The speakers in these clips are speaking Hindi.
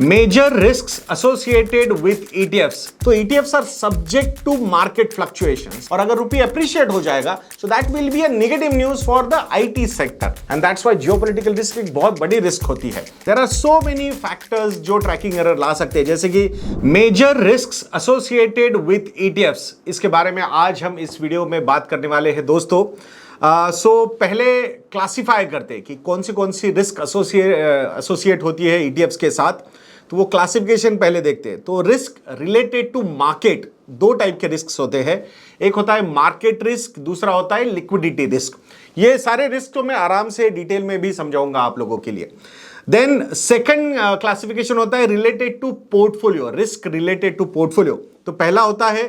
Major risks associated with ETFs. तो ETFs are subject to market fluctuations. और अगर रुपये appreciate हो जाएगा, so that will be a negative news for the IT sector. And that's why geopolitical risk एक बहुत बड़ी risk होती है. There are so many factors जो tracking error ला सकते हैं, जैसे कि major risks associated with ETFs. इसके बारे में आज हम इस वीडियो में बात करने वाले हैं दोस्तों. पहले क्लासिफाई करते हैं कि कौन सी रिस्क एसोसिएट होती है ईटीएफ्स के साथ. तो वो क्लासिफिकेशन पहले देखते हैं. तो रिस्क रिलेटेड टू मार्केट, दो टाइप के रिस्क होते हैं. एक होता है मार्केट रिस्क, दूसरा होता है लिक्विडिटी रिस्क. ये सारे रिस्क तो मैं आराम से डिटेल में भी समझाऊंगा आप लोगों के लिए. देन सेकंड क्लासिफिकेशन होता है related to portfolio, risk related to portfolio. तो पहला होता है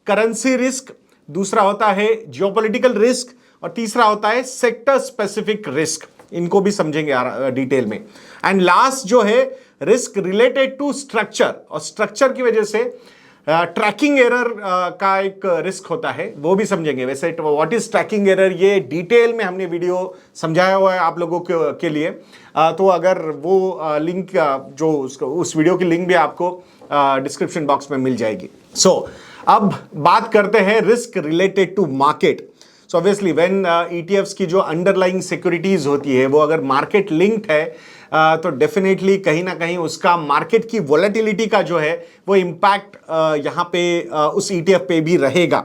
करेंसी रिस्क, दूसरा होता है जियोपॉलिटिकल रिस्क और तीसरा होता है सेक्टर स्पेसिफिक रिस्क. इनको भी समझेंगे डिटेल में. एंड लास्ट जो है रिस्क रिलेटेड टू स्ट्रक्चर, और स्ट्रक्चर की वजह से ट्रैकिंग एरर का एक रिस्क होता है, वो भी समझेंगे. वैसे व्हाट इज ट्रैकिंग एरर ये डिटेल में हमने वीडियो समझाया हुआ है आप लोगों के लिए. तो अगर वो लिंक जो उस वीडियो की लिंक भी आपको डिस्क्रिप्शन बॉक्स में मिल जाएगी. अब बात करते हैं risk related to market. So obviously when ETFs की जो अंडरलाइंग सिक्योरिटीज होती है वो अगर मार्केट लिंक्ड है तो डेफिनेटली कहीं ना कहीं उसका मार्केट की वोलेटिलिटी का जो है वो इम्पैक्ट यहाँ पे उस ईटीएफ पे भी रहेगा.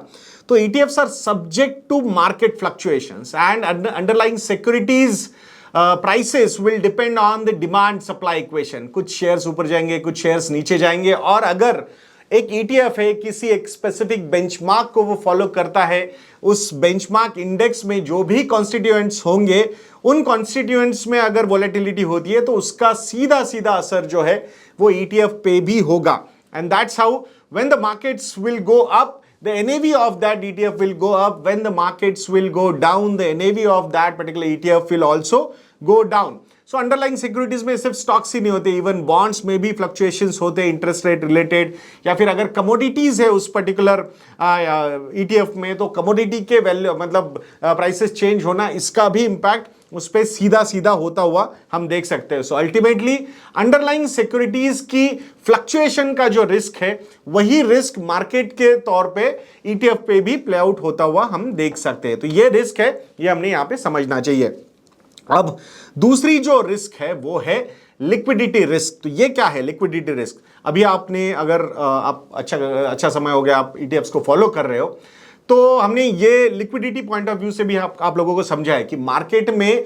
तो ETFs are subject to market fluctuations and underlying securities prices will depend on the demand supply equation. कुछ शेयर्स ऊपर जाएंगे, कुछ शेयर्स नीचे जाएंगे. और अगर एक ईटीएफ है किसी एक स्पेसिफिक बेंचमार्क को वो फॉलो करता है, उस बेंचमार्क इंडेक्स में जो भी कॉन्स्टिट्यूएंट्स होंगे उन कॉन्स्टिट्यूएंट्स में अगर वोलेटिलिटी होती है तो उसका सीधा सीधा असर जो है वो ईटीएफ पे भी होगा. And that's how when the markets will go up, the NAV of that ETF will go up. When the markets will go down, the NAV of that particular ETF will also go down. So underlying securities में सिर्फ स्टॉक्स ही नहीं होते, इवन बॉन्ड्स में भी फ्लक्चुएशंस होते हैं इंटरेस्ट रेट रिलेटेड, या फिर अगर कमोडिटीज है उस पर्टिकुलर ETF में तो कमोडिटी के वैल्यू मतलब प्राइसेस चेंज होना, इसका भी इम्पैक्ट उस पर सीधा सीधा होता हुआ हम देख सकते हैं. सो अल्टीमेटली अंडरलाइंग सिक्योरिटीज की फ्लक्चुएशन का जो रिस्क है वही रिस्क मार्केट के तौर पे ईटीएफ पे भी प्ले आउट होता हुआ हम देख सकते हैं. तो ये रिस्क है, ये हमने यहां पे समझना चाहिए. अब दूसरी जो रिस्क है वो है लिक्विडिटी रिस्क. तो ये क्या है लिक्विडिटी रिस्क? अभी आपने अगर आप अच्छा समय हो गया आप ईटीएफ्स को फॉलो कर रहे हो, तो हमने ये लिक्विडिटी पॉइंट ऑफ व्यू से भी आप लोगों को समझा है कि मार्केट में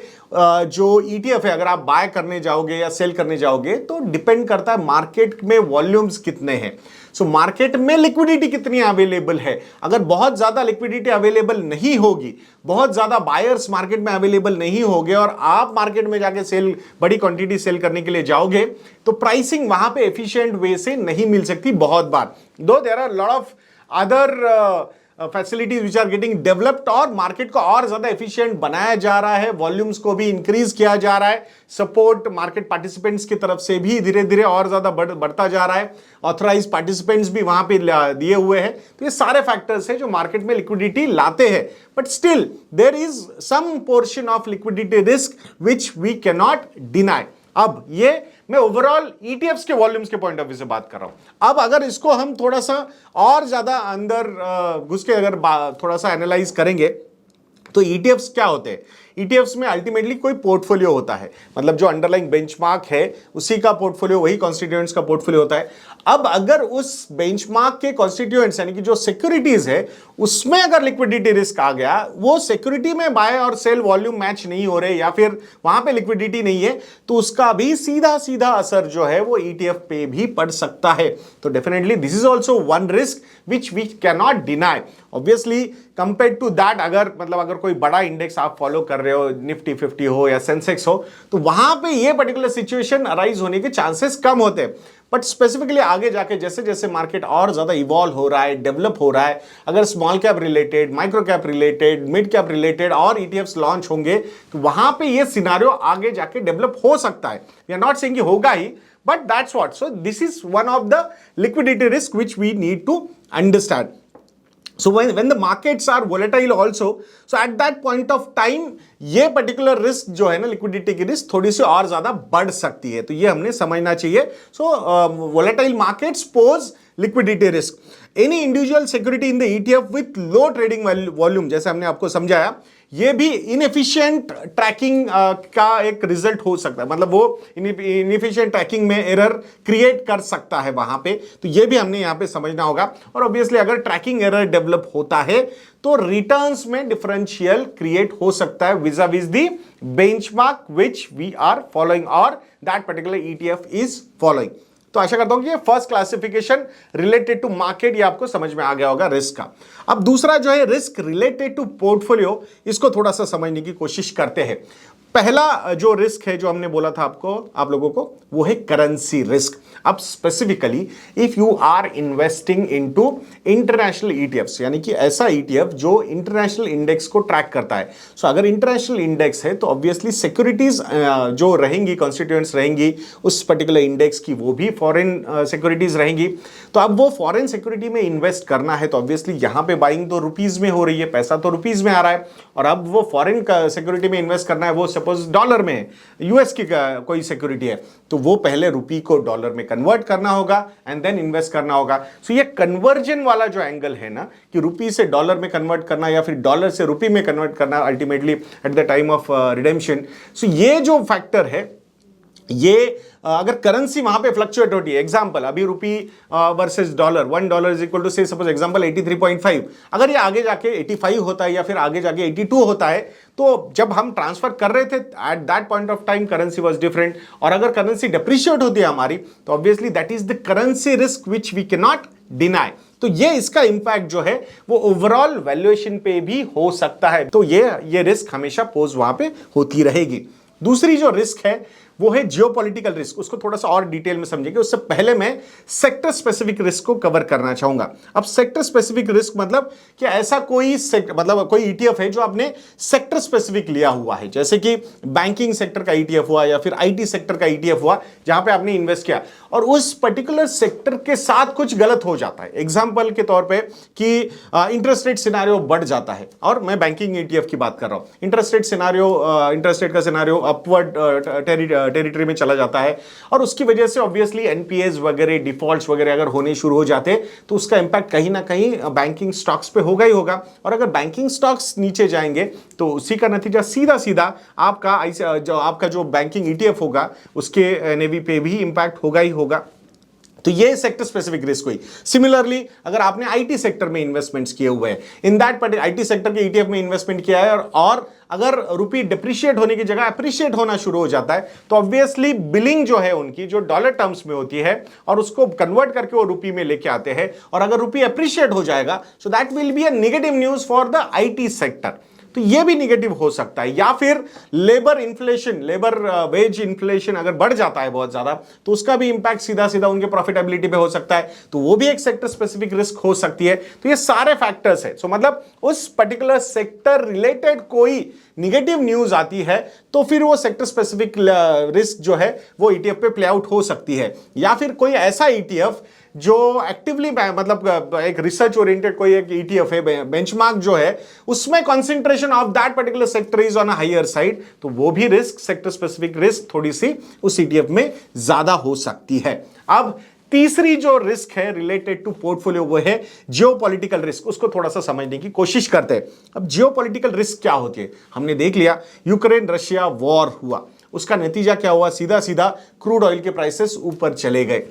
जो ईटीएफ है अगर आप बाय करने जाओगे या सेल करने जाओगे तो डिपेंड करता है मार्केट में वॉल्यूम्स कितने हैं. सो मार्केट में लिक्विडिटी कितनी अवेलेबल है. अगर बहुत ज्यादा लिक्विडिटी अवेलेबल नहीं होगी, बहुत ज्यादा बायर्स मार्केट में अवेलेबल नहीं होंगे और आप मार्केट में जाके बड़ी क्वांटिटी सेल करने के लिए जाओगे तो प्राइसिंग वहां पे एफिशिएंट वे से नहीं मिल सकती बहुत बार. Though there are lot of other facilities which are getting developed और मार्केट को और ज्यादा एफिशिएंट बनाया जा रहा है, वॉल्यूम्स को भी इंक्रीज किया जा रहा है, सपोर्ट मार्केट पार्टिसिपेंट्स की तरफ से भी धीरे धीरे और ज्यादा बढ़ता जा रहा है, ऑथराइज पार्टिसिपेंट्स भी वहां पे दिए हुए हैं. तो ये सारे फैक्टर्स हैं जो मार्केट में लिक्विडिटी लाते हैं. But still there is some portion of liquidity risk which we can not deny. अब ये मैं ओवरऑल ईटीएफ्स के वॉल्यूम्स के पॉइंट ऑफ व्यू से बात कर रहा हूं. अब अगर इसको हम थोड़ा सा और ज्यादा अंदर घुस के अगर थोड़ा सा एनालाइज करेंगे तो ईटीएफ्स क्या होते हैं? ईटीएफ्स में अल्टीमेटली कोई पोर्टफोलियो होता है, मतलब जो अंडरलाइंग बेंचमार्क है उसी का पोर्टफोलियो, वही कॉन्स्टिट्यूएंट्स का पोर्टफोलियो होता है. अब अगर उस बेंचमार्क के कॉन्स्टिट्यूएंट्स यानी कि जो सिक्योरिटीज है उसमें अगर लिक्विडिटी रिस्क आ गया, वो सिक्योरिटी में बाय और सेल वॉल्यूम मैच नहीं हो रहे या फिर वहां पे लिक्विडिटी नहीं है, तो उसका भी सीधा सीधा असर जो है वो ईटीएफ पे भी पड़ सकता है. तो definitely this is also one risk which we can not deny. Obviously compare to that अगर कोई बड़ा इंडेक्स आप फॉलो कर रहे हो, निफ्टी 50 हो या सेंसेक्स हो, तो वहां पे ये पर्टिकुलर सिचुएशन अराइज होने के चांसेस कम होते हैं. बट स्पेसिफिकली आगे जाके जैसे जैसे मार्केट और ज्यादा इवॉल्व हो रहा है, डेवलप हो रहा है, अगर small cap related, micro cap related, mid cap related और ईटीएफ्स लॉन्च होंगे तो वहां पे ये सिनारियो आगे जाके डेवलप हो सकता है. वी आर नॉट सेइंग कि होगा ही, but that's what. So this is one of the liquidity risk which we need to understand. So when the markets are volatile also, so at that point of time ये पर्टिकुलर रिस्क जो है ना, लिक्विडिटी की रिस्क थोड़ी सी और ज्यादा बढ़ सकती है, तो ये हमने समझना चाहिए. So volatile markets pose liquidity risk. Any individual security in the ETF with low trading volume, जैसे हमने आपको समझाया, ये भी इनएफिशिएंट ट्रैकिंग का एक रिजल्ट हो सकता है. मतलब वो इनएफिशिएंट ट्रैकिंग में एरर क्रिएट कर सकता है वहां पे, तो ये भी हमने यहां पे समझना होगा. और ऑब्वियसली अगर ट्रैकिंग एरर डेवलप होता है तो रिटर्न्स में डिफरेंशियल क्रिएट हो सकता है vis-a-vis the benchmark which we are following और that particular ETF is following. तो आशा करता हूं कि ये first classification related to market ये आपको समझ में आ गया होगा रिस्क का. अब दूसरा जो है रिस्क रिलेटेड टू पोर्टफोलियो, इसको थोड़ा सा समझने की कोशिश करते हैं. पहला जो रिस्क है जो हमने बोला था आपको, आप लोगों को, वो है करेंसी रिस्क. अब specifically if you are investing into international ETFs, यानी कि ऐसा ईटीएफ जो इंटरनेशनल इंडेक्स को ट्रैक करता है. सो अगर इंटरनेशनल इंडेक्स है तो ऑब्वियसली सिक्योरिटीज जो रहेंगी, कॉन्स्टिट्यूएंट्स रहेंगी उस पर्टिकुलर इंडेक्स की, वो भी फॉरेन सिक्योरिटीज रहेंगी. तो अब वो फॉरेन सिक्योरिटी में इन्वेस्ट करना है तो ऑब्वियसली यहां पे बाइंग तो रुपीज में हो रही है, पैसा तो रुपीज में आ रहा है, और अब वो फॉरेन सिक्योरिटी में इन्वेस्ट करना है, वो सपोज डॉलर में, यूएस की कोई सिक्योरिटी है, तो वो पहले रुपी को डॉलर में कन्वर्ट करना होगा एंड देन इन्वेस्ट करना होगा. सो ये कन्वर्जन वाला जो एंगल है ना, कि रुपी से डॉलर में कन्वर्ट करना या फिर डॉलर से रुपी में कन्वर्ट करना ultimately at the time of redemption. So ये जो फैक्टर है, ये अगर करेंसी वहां पे फ्लक्चुएट होती है, एग्जांपल अभी rupee versus dollar, $1 is equal to say suppose example 83.5, अगर ये आगे जाके 85 होता है या फिर आगे जाके 82 होता है, तो जब हम ट्रांसफर कर रहे थे at that point of time currency was different. और अगर करेंसी डेप्रिशिएट होती है हमारी, तो obviously that is the currency risk which we can not deny. तो ये इसका इंपैक्ट जो है वो ओवरऑल वैल्यूएशन पे भी हो सकता है. तो ये रिस्क हमेशा पोज वहां पे होती रहेगी. दूसरी जो रिस्क है वो है जियोपॉलिटिकल रिस्क. उसको थोड़ा सा और डिटेल में समझेंगे. उससे पहले मैं सेक्टर स्पेसिफिक रिस्क को कवर करना चाहूंगा. अब सेक्टर स्पेसिफिक रिस्क मतलब कि ऐसा कोई मतलब कोई ईटीएफ है जो आपने सेक्टर स्पेसिफिक लिया हुआ है, जैसे कि बैंकिंग सेक्टर का ईटीएफ हुआ या फिर आईटी सेक्टर का ईटीएफ हुआ, जहां पे आपने इन्वेस्ट किया और उस पर्टिकुलर सेक्टर के साथ कुछ गलत हो जाता है. एग्जाम्पल के तौर पर कि इंटरेस्ट रेट सिनारियो बढ़ जाता है, और मैं बैंकिंग ईटीएफ की बात कर रहा हूं. इंटरेस्ट रेट का सिनारियो अपवर्ड टेरिटरी में चला जाता है, और उसकी वजह से ऑब्वियसली एनपीएस वगैरह, डिफॉल्ट्स वगैरह अगर होने शुरू हो जाते तो उसका इंपैक्ट कहीं ना कहीं बैंकिंग स्टॉक्स पे होगा ही होगा. और अगर बैंकिंग स्टॉक्स नीचे जाएंगे तो उसी का नतीजा सीधा सीधा आपका जो बैंकिंग ईटीएफ होगा उसके एनएवी पे भी इंपैक्ट होगा ही होगा. तो ये सेक्टर स्पेसिफिक रिस्क हुई. सिमिलरली अगर आपने आईटी सेक्टर में इन्वेस्टमेंट्स किए हुए हैं, in that particular IT sector के ईटीएफ में इन्वेस्टमेंट किया है, और अगर रुपी डिप्रिशिएट होने की जगह अप्रिशिएट होना शुरू हो जाता है, तो ऑब्वियसली बिलिंग जो है उनकी जो डॉलर टर्म्स में होती है और उसको कन्वर्ट करके वो रुपी में लेके आते हैं, और अगर रुपी अप्रिशिएट हो जाएगा so that will be a negative news for the IT sector. तो ये भी निगेटिव हो सकता है. या फिर लेबर वेज इन्फ्लेशन अगर बढ़ जाता है बहुत ज्यादा, तो उसका भी इंपैक्ट सीधा सीधा उनके प्रॉफिटेबिलिटी पे हो सकता है, तो वो भी एक सेक्टर स्पेसिफिक रिस्क हो सकती है. तो ये सारे फैक्टर्स है. सो मतलब उस पर्टिकुलर सेक्टर रिलेटेड कोई निगेटिव न्यूज आती है तो फिर वो सेक्टर स्पेसिफिक रिस्क जो है वो ईटीएफ पे प्ले आउट हो सकती है. या फिर कोई ऐसा ईटीएफ जो एक्टिवली मतलब एक रिसर्च ओरिएंटेड कोई एक ईटीएफ है, बेंचमार्क जो है उसमें concentration of that particular sector is on a higher side, तो वो भी रिस्क, सेक्टर स्पेसिफिक रिस्क थोड़ी सी उस ईटीएफ में ज्यादा हो सकती है. अब तीसरी जो रिस्क है रिलेटेड टू पोर्टफोलियो वो है जियोपॉलिटिकल रिस्क. उसको थोड़ा सा समझने की कोशिश करते हैं. अब जियोपॉलिटिकल रिस्क क्या होती है, हमने देख लिया यूक्रेन रशिया वॉर हुआ, उसका नतीजा क्या हुआ, सीधा सीधा क्रूड ऑयल के प्राइसेस ऊपर चले गए.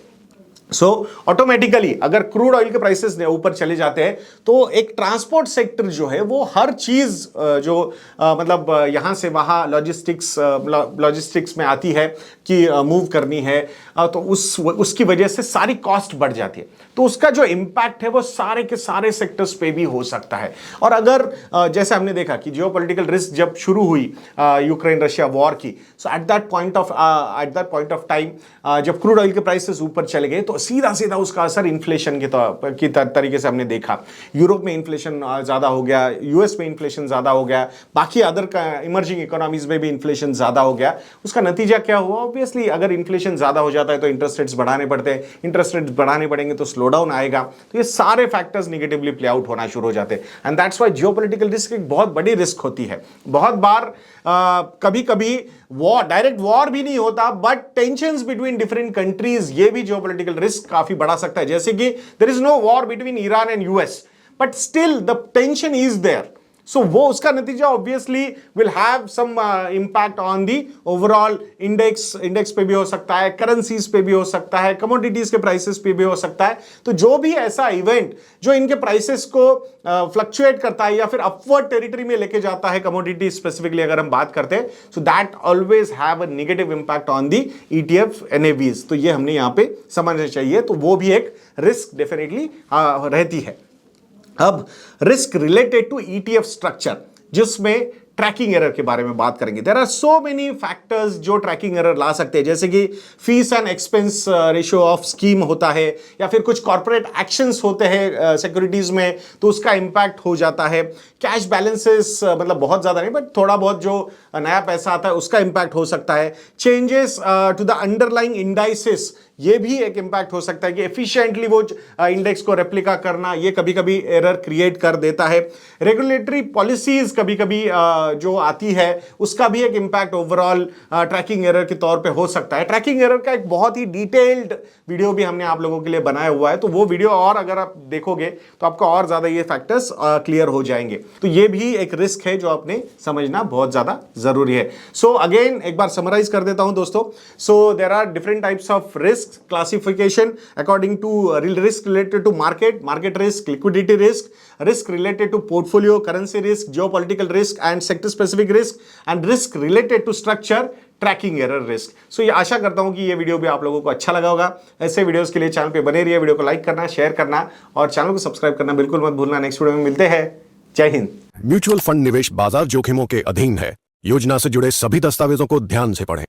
सो ऑटोमेटिकली अगर क्रूड ऑयल के प्राइसेस ऊपर चले जाते हैं तो एक ट्रांसपोर्ट सेक्टर जो है वो हर चीज जो मतलब यहां से वहां लॉजिस्टिक्स में आती है कि मूव करनी है, तो उसकी वजह से सारी कॉस्ट बढ़ जाती है. तो उसका जो इंपैक्ट है वो सारे के सारे सेक्टर्स पे भी हो सकता है. और अगर जैसे हमने देखा कि जियोपॉलिटिकल रिस्क जब शुरू हुई यूक्रेन रशिया वॉर की, so at that point of time जब क्रूड ऑयल के प्राइसेस ऊपर चले गए तो सीधा सीधा उसका असर इन्फ्लेशन की तरीके से हमने देखा। यूरोप में इन्फ्लेशन ज़्यादा हो गया, यूएस में इन्फ्लेशन ज़्यादा हो गया, बाकी अदर इमर्जिंग इकोनॉमीज में भी इन्फ्लेशन ज़्यादा हो गया। उसका नतीजा क्या हुआ? ऑब्वियसली अगर इन्फ्लेशन ज़्यादा हो जाता है तो इंटरेस्ट रेट्स बढ़ाने पड़ते हैं, इंटरेस्ट रेट्स बढ़ाने पड़ेंगे तो स्लो डाउन आएगा, तो ये सारे फैक्टर्स निगेटिवली प्ले आउट होना शुरू हो जाते हैं। And that's why geopolitical risk एक बहुत बड़ी रिस्क होती है। बहुत बार कभी कभी वॉर, डायरेक्ट वॉर भी नहीं होता, but tensions between different countries, ये भी जियोपॉलिटिकल रिस्क काफी बढ़ा सकता है। जैसे कि there is no war between Iran and US, but still the tension is there. So वो उसका नतीजा obviously will have some impact on the overall index पे भी हो सकता है, करेंसीज पे भी हो सकता है, कमोडिटीज के प्राइसेस पे भी हो सकता है। तो जो भी ऐसा इवेंट जो इनके प्राइसेस को फ्लक्चुएट करता है या फिर अपवर्ड टेरिटरी में लेके जाता है, कमोडिटी स्पेसिफिकली अगर हम बात करते हैं, so that always have a negative impact on the ETF NAVs. तो ये हमने यहां पे समझना चाहिए। तो वो भी एक रिस्क डेफिनेटली रहती है। अब risk related to ETF structure, जिसमें ट्रैकिंग एरर के बारे में बात करेंगे। There are so many factors जो ट्रैकिंग एरर ला सकते हैं, जैसे कि fees and expense ratio of scheme होता है, या फिर कुछ कॉर्पोरेट एक्शंस होते हैं सिक्योरिटीज में, तो उसका इंपैक्ट हो जाता है। कैश बैलेंसेस मतलब बहुत ज्यादा नहीं, बट थोड़ा बहुत जो नया पैसा आता है उसका इंपैक्ट हो सकता है। Changes to the underlying indices, ये भी एक इंपैक्ट हो सकता है कि एफिशिएंटली वो इंडेक्स को रेप्लिका करना, ये कभी कभी एरर क्रिएट कर देता है। रेगुलेटरी पॉलिसीज कभी कभी जो आती है, उसका भी एक इंपैक्ट ओवरऑल ट्रैकिंग एरर के तौर पे हो सकता है। ट्रैकिंग एरर का एक बहुत ही डिटेल्ड वीडियो भी हमने आप लोगों के लिए बनाया हुआ है, तो वो वीडियो और अगर आप देखोगे तो आपको और ज्यादा ये फैक्टर्स क्लियर हो जाएंगे। तो ये भी एक रिस्क है जो आपने समझना बहुत ज्यादा जरूरी है। सो अगेन एक बार समराइज कर देता हूं दोस्तों। So there are different types of risk classification according to risk related to market risk, liquidity risk related to portfolio, currency risk, geopolitical risk and sector specific risk, and risk related to structure, tracking error risk. So ये आशा करता हूं कि ये वीडियो भी आप लोगों को अच्छा लगा होगा। ऐसे वीडियोस के लिए चैनल पे बने रहिए, वीडियो को लाइक करना, शेयर करना और चैनल को सब्सक्राइब करना बिल्कुल मत भूलना। नेक्स्ट वीडियो में मिलते हैं। जय हिंद। म्यूचुअल फंड निवेश बाजार जोखिमों के अधीन है। योजना से जुड़े सभी दस्तावेजों को ध्यान से पढ़ें।